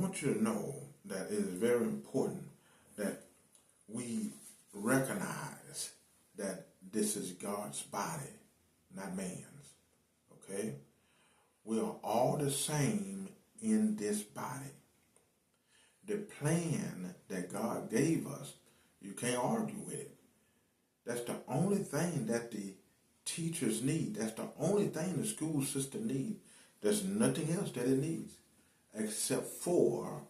want you to know that it is very important that we recognize that this is God's body, not man's. Okay? We are all the same in this body. The plan that God gave us, you can't argue with it. That's the only thing that the teachers need. That's the only thing the school system needs. There's nothing else that it needs except for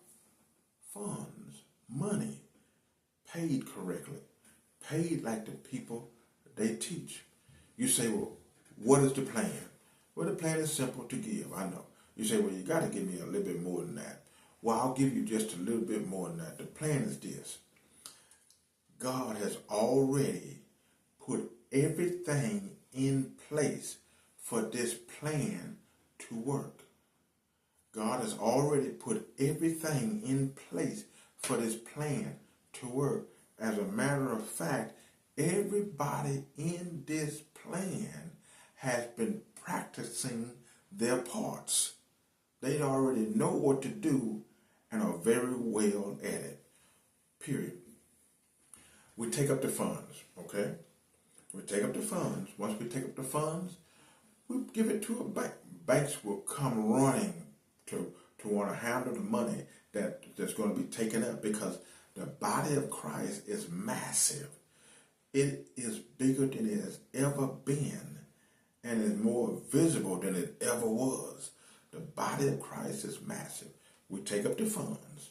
funds, money, paid correctly, paid like the people they teach. You say, well, what is the plan? Well, the plan is simple to give, I know. You say, well, you got to give me a little bit more than that. Well, I'll give you just a little bit more than that. The plan is this. God has already put everything in place for this plan to work. God has already put everything in place for this plan to work. As a matter of fact, everybody in this plan has been practicing their parts. They already know what to do and are very well at it. Period. We take up the funds, okay? We take up the funds. Once we take up the funds, we give it to a bank. Banks will come running to want to handle the money that's going to be taken up because the body of Christ is massive. It is bigger than it has ever been and is more visible than it ever was. The body of Christ is massive. We take up the funds.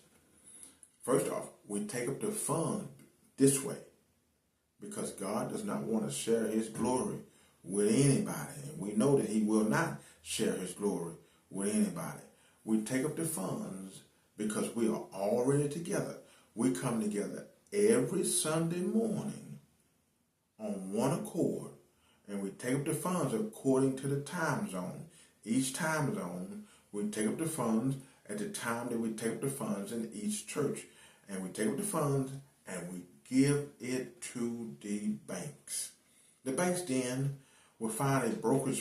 First off, we take up the funds this way because God does not want to share his glory with anybody. And we know that he will not share his glory with anybody. We take up the funds because we are already together. We come together every Sunday morning on one accord, and we take up the funds according to the time zone. Each time zone, we take up the funds at the time that we take up the funds in each church. And we take up the funds and we give it to the banks. The banks then will find a brokerage